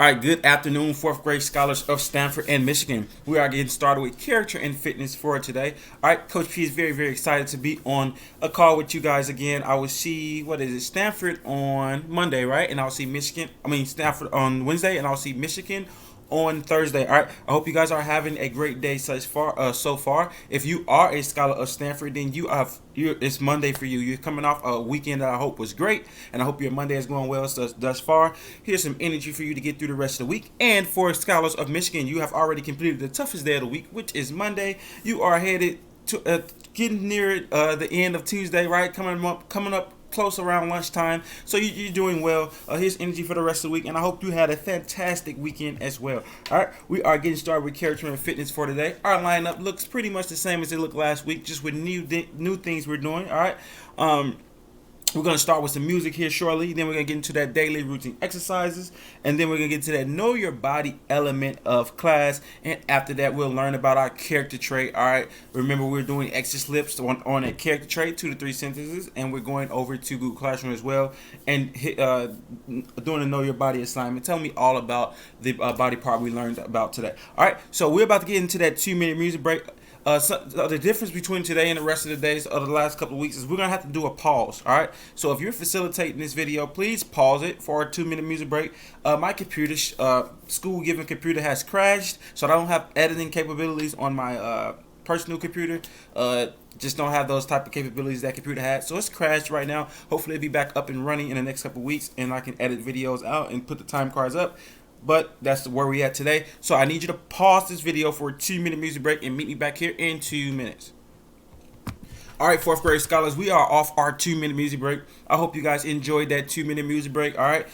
All right, good afternoon, fourth grade scholars of Stanford and Michigan. We are getting started with character and fitness for today. All right, Coach P is very, very excited to be on a call with you guys again. I will see, Stanford on Monday, right? And I'll see Stanford on Wednesday, and I'll see Michigan on Thursday. All right. I hope you guys are having a great day so far. If you are a scholar of Stanford, then it's Monday for you. You're coming off a weekend that I hope was great, and I hope your Monday is going well thus far. Here's some energy for you to get through the rest of the week. And for scholars of Michigan, you have already completed the toughest day of the week, which is Monday. You are headed to getting near the end of Tuesday, right? Coming up close around lunchtime. So you're doing well. Here's energy for the rest of the week, and I hope you had a fantastic weekend as well. All right, we are getting started with character and fitness for today. Our lineup looks pretty much the same as it looked last week, just with new things we're doing. All right. We're going to start with some music here shortly. Then we're going to get into that daily routine exercises. And then we're going to get to that know your body element of class. And after that, we'll learn about our character trait. All right. Remember, we're doing extra slips on a character trait, 2 to 3 sentences. And we're going over to Google Classroom as well and doing a know your body assignment. Tell me all about the body part we learned about today. All right. So we're about to get into that 2-minute music break. So the difference between today and the rest of the days of the last couple of weeks is we're going to have to do a pause, all right? So if you're facilitating this video, please pause it for a 2-minute music break. My computer, school-given computer has crashed, so I don't have editing capabilities on my personal computer. Just don't have those type of capabilities that computer had. So it's crashed right now. Hopefully it'll be back up and running in the next couple of weeks, and I can edit videos out and put the time cards up. But that's where we at today. So I need you to pause this video for a 2-minute music break and meet me back here in 2 minutes. All right, fourth grade scholars, we are off our 2-minute music break. I hope you guys enjoyed that 2-minute music break. All right.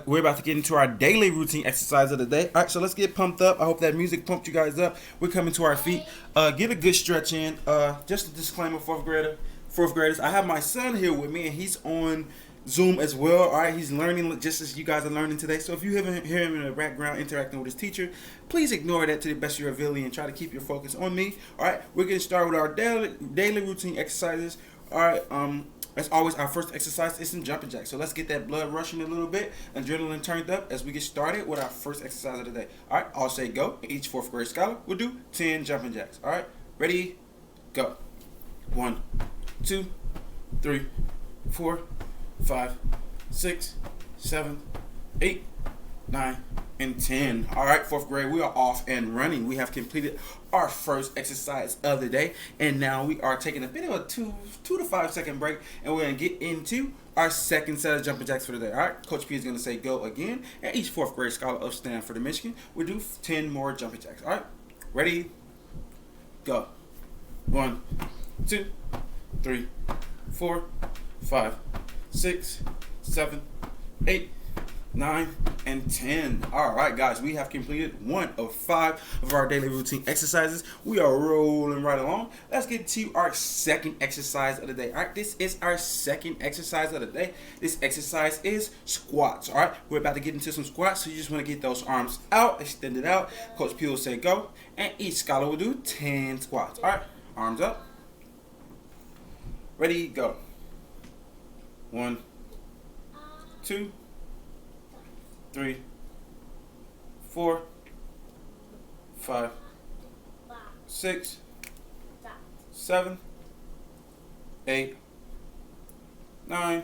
We're about to get into our daily routine exercise of the day. All right, so let's get pumped up. I hope that music pumped you guys up. We're coming to our feet. Get a good stretch in. Just a disclaimer, fourth graders. I have my son here with me, and he's on Zoom as well. All right, he's learning just as you guys are learning today. So if you haven't hear him in the background interacting with his teacher, please ignore that to the best of your ability and try to keep your focus on me. All right, we're getting started with our daily routine exercises. All right, as always, our first exercise is some jumping jacks. So let's get that blood rushing a little bit, adrenaline turned up as we get started with our first exercise of the day. All right, I'll say go. Each fourth grade scholar will do 10 jumping jacks. All right, ready, go. 1, 2, 3, 4, 5, 6, 7, 8, 9, and 10. All right, fourth grade, we are off and running. We have completed our first exercise of the day, and now we are taking a bit of a 2 to 5 second break, and we're going to get into our second set of jumping jacks for the day. All right, Coach P is going to say go again, and each fourth grade scholar of Stanford and Michigan will do 10 more jumping jacks. All right, ready, go. 1, 2, 3, 4, 5, 6, 7, 8, 9, and 10. All right, guys, we have completed 1 of 5 of our daily routine exercises. We are rolling right along. Let's get to our second exercise of the day. All right, this is our second exercise of the day. This exercise is squats. All right, we're about to get into some squats, so you just want to get those arms out, extended out. Coach P will say go, and each scholar will do 10 squats. All right, arms up. Ready, go. 1, 2, 3, 4, 5, 6, 7, 8, 9,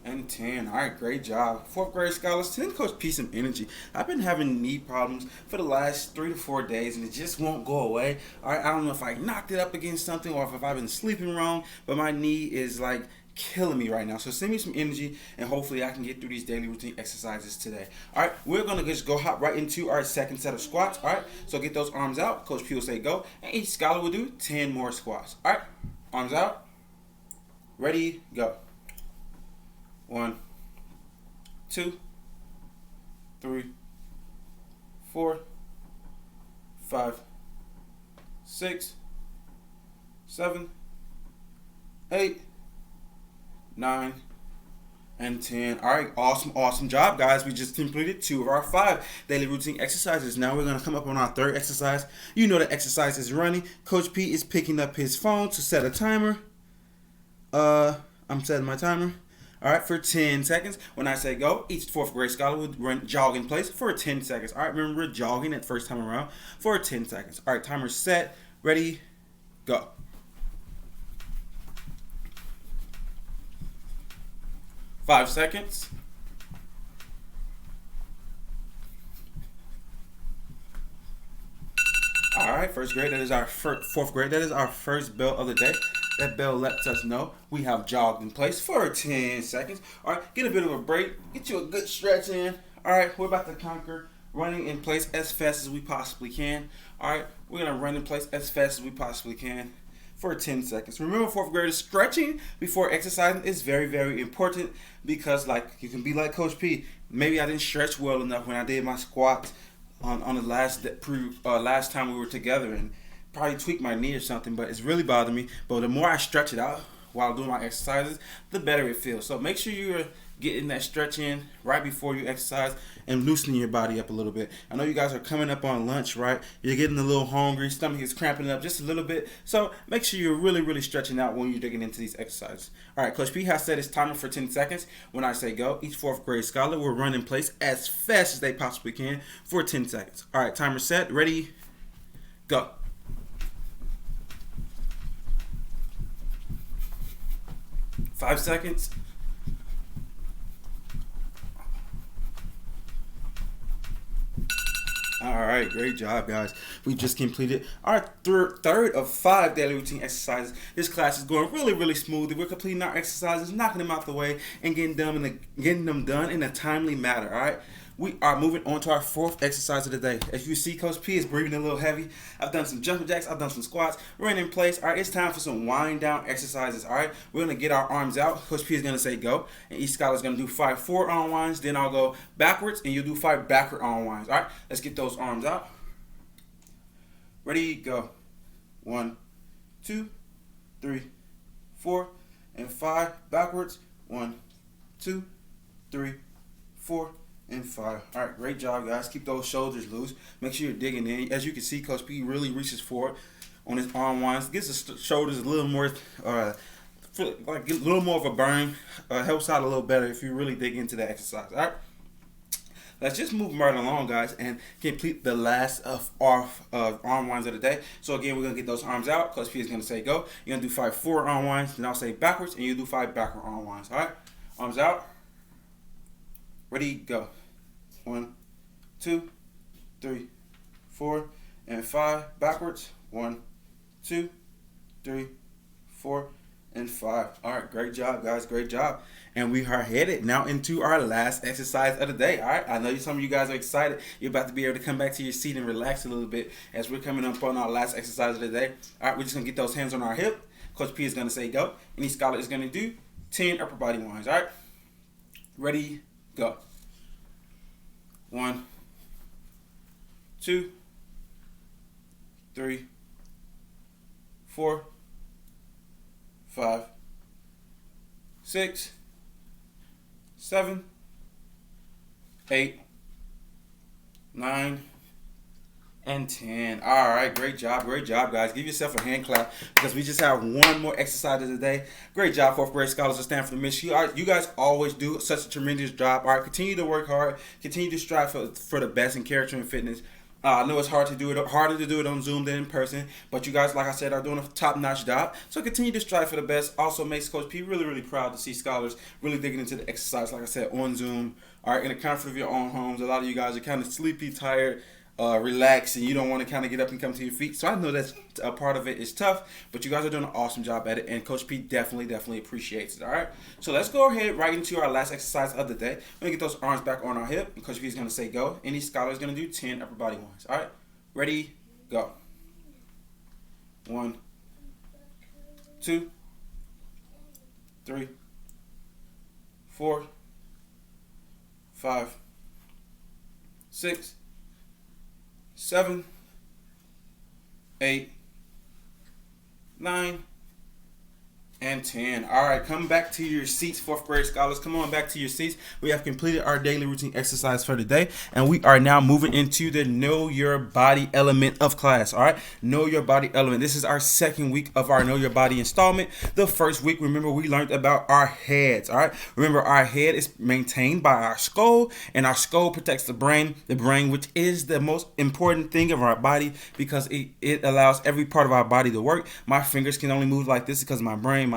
and 10. All right, great job. Fourth grade scholars, send Coach P some energy. I've been having knee problems for the last 3 to 4 days, and it just won't go away. All right, I don't know if I knocked it up against something or if I've been sleeping wrong, but my knee is like killing me right now. So send me some energy, and hopefully I can get through these daily routine exercises today. All right, we're going to just go hop right into our second set of squats. All right, so get those arms out. Coach P will say go, and each scholar will do 10 more squats. All right, arms out. Ready, go. 1, 2, 3, 4, 5, 6, 7, 8, 9, and 10. All right, awesome job, guys. We just completed 2 of our 5 daily routine exercises. Now we're going to come up on our third exercise. You know the exercise is running. Coach P is picking up his phone to set a timer. I'm setting my timer. All right, for 10 seconds. When I say go, each fourth grade scholar would run jog in place for 10 seconds. All right, remember jogging that first time around for 10 seconds. All right, timer set, ready, go. 5 seconds. All right, first grade. That is our fourth grade. That is our first bell of the day. That bell lets us know we have jogged in place for 10 seconds. All right, get a bit of a break. Get you a good stretch in. All right, we're about to conquer running in place as fast as we possibly can. All right, we're going to run in place as fast as we possibly can for 10 seconds. Remember, fourth graders, stretching before exercising is very, very important because, like, you can be like Coach P. Maybe I didn't stretch well enough when I did my squats on the last time we were together, and probably tweaked my knee or something, but it's really bothering me. But the more I stretch it out while doing my exercises, the better it feels. So make sure you're getting that stretch in right before you exercise and loosening your body up a little bit. I know you guys are coming up on lunch, right? You're getting a little hungry, stomach is cramping up just a little bit. So make sure you're really, really stretching out when you're digging into these exercises. All right, Coach P has set his timer for 10 seconds. When I say go, each fourth grade scholar will run in place as fast as they possibly can for 10 seconds. All right, timer set, ready, go. 5 seconds. All right, great job, guys. We just completed our third of 5 daily routine exercises. This class is going really, really smoothly. We're completing our exercises, knocking them out the way, and getting them done in a timely manner. All right. We are moving on to our fourth exercise of the day. As you see, Coach P is breathing a little heavy. I've done some jumping jacks. I've done some squats. We're in place. All right, it's time for some wind down exercises. All right, we're going to get our arms out. Coach P is going to say go. And each scholar is going to do 5 forward winds. Then I'll go backwards, and you'll do 5 backward winds. All right, let's get those arms out. Ready, go. 1, 2, 3, 4, and 5. Backwards. 1, 2, 3, 4, and 5. All right, great job, guys. Keep those shoulders loose. Make sure you're digging in. As you can see, Coach P really reaches forward on his arm winds. Gives the shoulders a little more, like a little more of a burn. Helps out a little better if you really dig into that exercise. All right. Let's just move right along, guys, and complete the last of our arm winds of the day. So again, we're gonna get those arms out. Coach P is gonna say go. You're gonna do 5 forward arm winds, then I'll say backwards, and you do 5 backward arm winds. All right. Arms out. Ready, go. 1, 2, 3, 4, and 5. Backwards. 1, 2, 3, 4, and 5. All right, great job, guys. Great job. And we are headed now into our last exercise of the day. All right, I know some of you guys are excited. You're about to be able to come back to your seat and relax a little bit as we're coming up on our last exercise of the day. All right, we're just gonna get those hands on our hip. Coach P is gonna say go, and each scholar is gonna do 10 upper body winds. All right, ready, go. 1, 2, 3, 4, 5, 6, 7, 8, 9, and 10. All right, great job, guys. Give yourself a hand clap because we just have one more exercise of the day. Great job, fourth grade scholars of Stanford Michigan. You guys always do such a tremendous job. All right, continue to work hard. Continue to strive for the best in character and fitness. I know it's harder to do it on Zoom than in person, but you guys, like I said, are doing a top-notch job. So continue to strive for the best. Also makes Coach P really, really proud to see scholars really digging into the exercise, like I said, on Zoom, all right, in the comfort of your own homes. A lot of you guys are kind of sleepy, tired, relaxed, and you don't want to kind of get up and come to your feet. So I know that's a part of it is tough, but you guys are doing an awesome job at it, and Coach P definitely appreciates it. All right, so let's go ahead right into our last exercise of the day. We're gonna get those arms back on our hip, and Coach P is gonna say go, and each scholar is gonna do 10 upper body ones. All right, ready, go. 1, 2, 3, 4, 5, 6, 7, 8, 9, and 10. All right, come back to your seats, fourth grade scholars. Come on back to your seats. We have completed our daily routine exercise for today, and we are now moving into the Know Your Body element of class. All right, Know Your Body element. This is our second week of our Know Your Body installment. The first week, remember, we learned about our heads. All right, remember, our head is maintained by our skull, and our skull protects the brain, which is the most important thing of our body because it allows every part of our body to work. My fingers can only move like this because my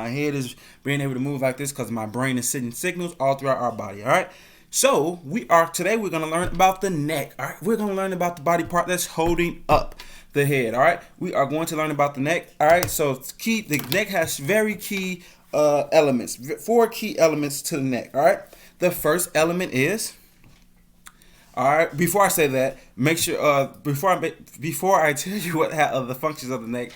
head is being able to move like this because my brain is sending signals all throughout our body. All right. So today we're going to learn about the neck. All right. We're going to learn about the body part that's holding up the head. All right. We are going to learn about the neck. All right. So the neck has very key elements, 4 key elements to the neck. All right. The first element is, all right. Before I say that, make sure before I tell you what the functions of the neck,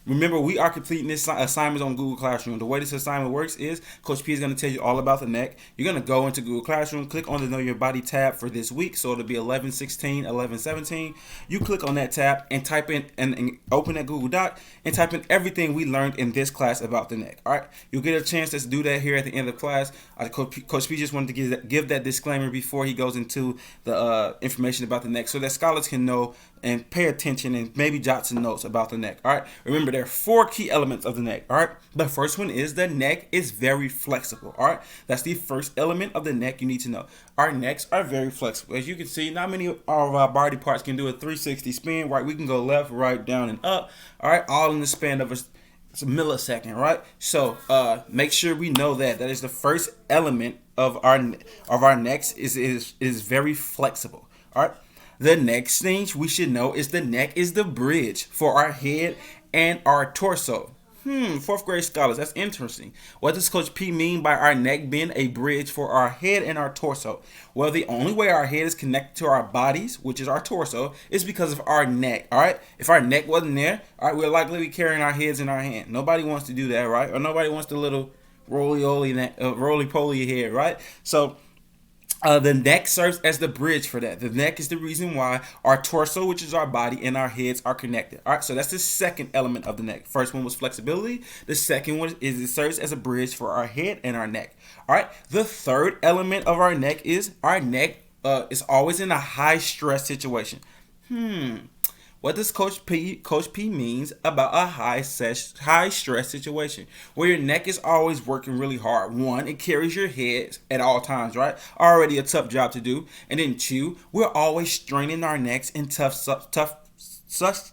remember, we are completing this assignments on Google Classroom. The way this assignment works is Coach P is going to tell you all about the neck. You're going to go into Google Classroom, click on the Know Your Body tab for this week. So it'll be 11/16, 11/17. You click on that tab and type in and open that Google Doc and type in everything we learned in this class about the neck. All right, you'll get a chance to do that here at the end of class. Coach P just wanted to give that disclaimer before he goes into the information about the neck, so that scholars can know and pay attention and maybe jot some notes about the neck. All right, remember, there are 4 key elements of the neck. All right, the first one is the neck is very flexible. All right, that's the first element of the neck you need to know. Our necks are very flexible. As you can see, not many of our body parts can do a 360 spin. Right, we can go left, right, down, and up. All right, all in the span of it's a millisecond. Right, so make sure we know that is the first element of our necks is very flexible. All right. The next thing we should know is the neck is the bridge for our head and our torso. Fourth grade scholars, that's interesting. What does Coach P mean by our neck being a bridge for our head and our torso? Well, the only way our head is connected to our bodies, which is our torso, is because of our neck. All right. If our neck wasn't there, all right, we're likely to be carrying our heads in our hand. Nobody wants to do that, right? Or nobody wants the little roly-poly head, right? So the neck serves as the bridge for that. The neck is the reason why our torso, which is our body, and our heads are connected. All right, so that's the second element of the neck. First one was flexibility. The second one is it serves as a bridge for our head and our neck. All right, the third element of our neck is is always in a high stress situation. What does Coach P means about a high stress situation? Where your neck is always working really hard. 1, it carries your head at all times, right? Already a tough job to do. And then 2, we're always straining our necks in such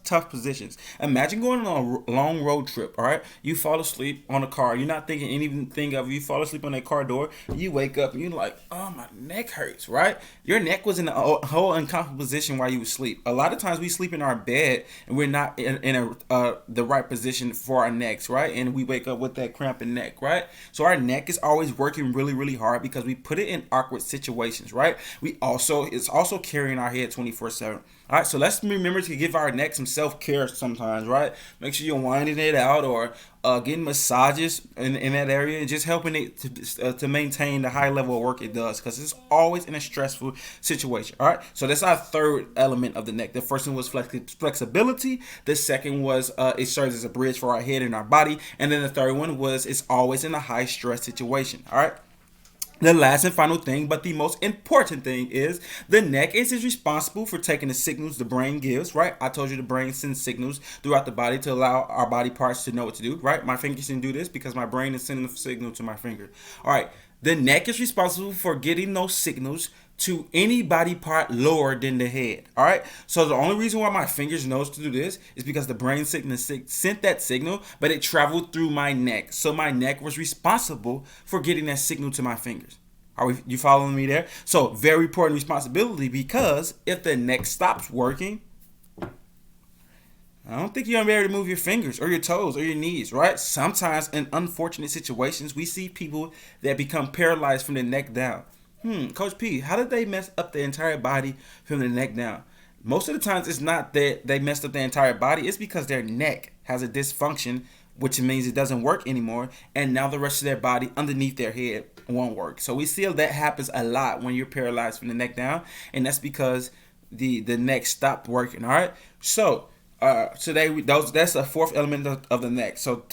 tough positions. Imagine going on a long road trip, all right? You fall asleep on a car. You're not thinking anything of it. You fall asleep on that car door. You wake up and you're like, oh, my neck hurts, right? Your neck was in a whole uncomfortable position while you were asleep. A lot of times we sleep in our bed and we're not in the right position for our necks, right? And we wake up with that cramping neck, right? So our neck is always working really, really hard because we put it in awkward situations, right? It's also carrying our head 24/7. All right, so let's remember to give our neck some self-care sometimes, right? Make sure you're winding it out or getting massages in that area and just helping it to maintain the high level of work it does because it's always in a stressful situation. All right, so that's our third element of the neck. The first one was flexibility. The second was it serves as a bridge for our head and our body. And then the third one was it's always in a high stress situation. All right. The last and final thing, but the most important thing, is the neck is responsible for taking the signals the brain gives, right? I told you the brain sends signals throughout the body to allow our body parts to know what to do, right? My fingers can do this because my brain is sending a signal to my finger. All right, the neck is responsible for getting those signals to any body part lower than the head. All right. So the only reason why my fingers knows to do this is because the brain sent that signal, but it traveled through my neck. So my neck was responsible for getting that signal to my fingers. You following me there? So very important responsibility because if the neck stops working, I don't think you're going to be able to move your fingers or your toes or your knees, right? Sometimes in unfortunate situations, we see people that become paralyzed from the neck down. Coach P, how did they mess up the entire body from the neck down? Most of the times it's not that they messed up the entire body. It's because their neck has a dysfunction, which means it doesn't work anymore. And now the rest of their body underneath their head won't work. So we see that happens a lot when you're paralyzed from the neck down. And that's because the neck stopped working. All right. So Today that's a fourth element of the neck. So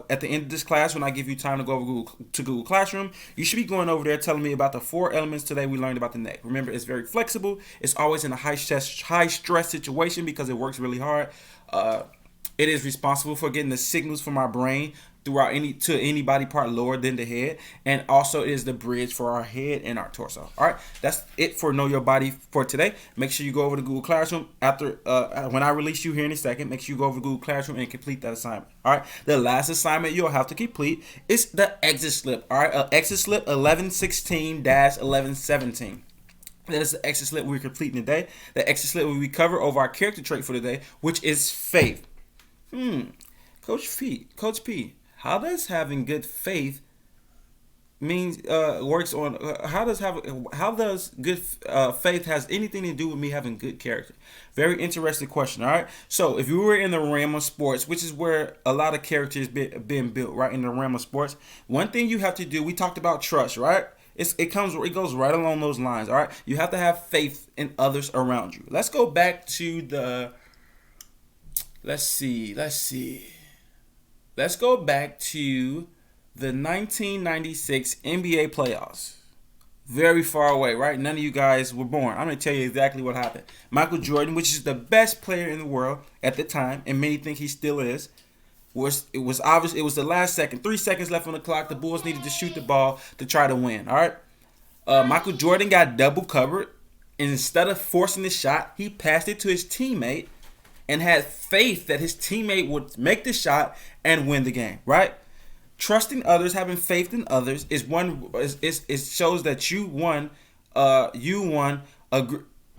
at the end of this class, when I give you time to go over Google Classroom, you should be going over there telling me about the four elements today we learned about the neck. Remember, it's very flexible. It's always in a high stress situation because it works really hard. It is responsible for getting the signals from our brain throughout any body part lower than the head, and also it is the bridge for our head and our torso. All right, that's it for Know Your Body for today. Make sure you go over to Google Classroom after when I release you here in a second. Make sure you go over to Google Classroom and complete that assignment. All right, the last assignment you'll have to complete is the exit slip. All right, exit slip 1116-1117. That is the exit slip we're completing today. The exit slip we cover over our character trait for today, which is faith. Coach P, how does having good faith works on? How does good faith has anything to do with me having good character? Very interesting question. All right. So if you were in the realm of sports, which is where a lot of characters been built, right, in the realm of sports, one thing you have to do. We talked about trust, right? It goes right along those lines. All right. You have to have faith in others around you. Let's go back to the. Let's see. Let's go back to the 1996 NBA playoffs. Very far away, right? None of you guys were born. I'm going to tell you exactly what happened. Michael Jordan, which is the best player in the world at the time, and many think he still is, it was obvious. It was the last second, 3 seconds left on the clock. The Bulls needed to shoot the ball to try to win. All right. Michael Jordan got double covered, and instead of forcing the shot, he passed it to his teammate and had faith that his teammate would make the shot and win the game, right? Trusting others, having faith in others it shows that you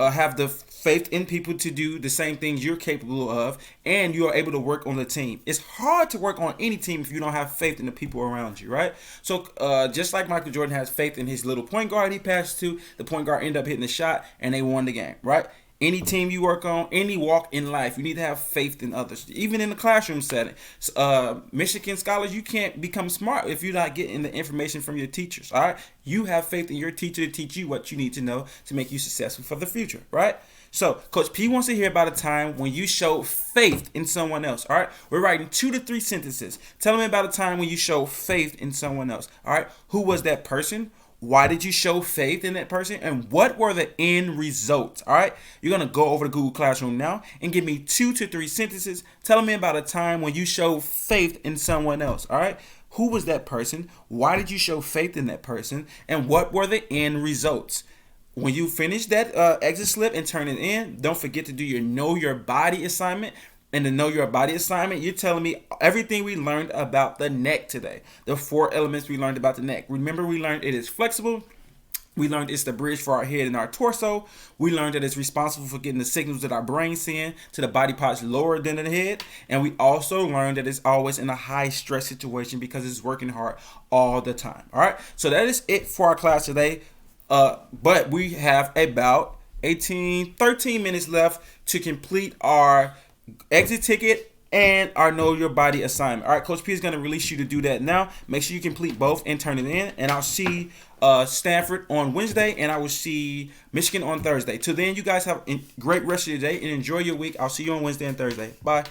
have the faith in people to do the same things you're capable of, and you are able to work on the team. It's hard to work on any team if you don't have faith in the people around you, right? So just like Michael Jordan has faith in his little point guard he passed to, the point guard ended up hitting the shot and they won the game, right? Any team you work on, any walk in life, you need to have faith in others. Even in the classroom setting. Michigan scholars, you can't become smart if you're not getting the information from your teachers, all right? You have faith in your teacher to teach you what you need to know to make you successful for the future, right? So, Coach P wants to hear about a time when you showed faith in someone else, all right? We're writing 2 to 3 sentences. Tell me about a time when you showed faith in someone else, all right? Who was that person? Why did you show faith in that person? And what were the end results? All right. You're going to go over to Google Classroom now and give me 2 to 3 sentences telling me about a time when you showed faith in someone else. All right. Who was that person? Why did you show faith in that person? And what were the end results? When you finish that exit slip and turn it in, don't forget to do your Know Your Body assignment. And the Know Your Body assignment, you're telling me everything we learned about the neck today. The 4 elements we learned about the neck. Remember, we learned it is flexible. We learned it's the bridge for our head and our torso. We learned that it's responsible for getting the signals that our brain send to the body parts lower than the head. And we also learned that it's always in a high stress situation because it's working hard all the time. All right. So that is it for our class today. But we have about 13 minutes left to complete our exit ticket and our Know Your Body assignment. All right, Coach P is going to release you to do that now. Make sure you complete both and turn it in. And I'll see Stanford on Wednesday, and I will see Michigan on Thursday. Till then, you guys have a great rest of your day and enjoy your week. I'll see you on Wednesday and Thursday. Bye.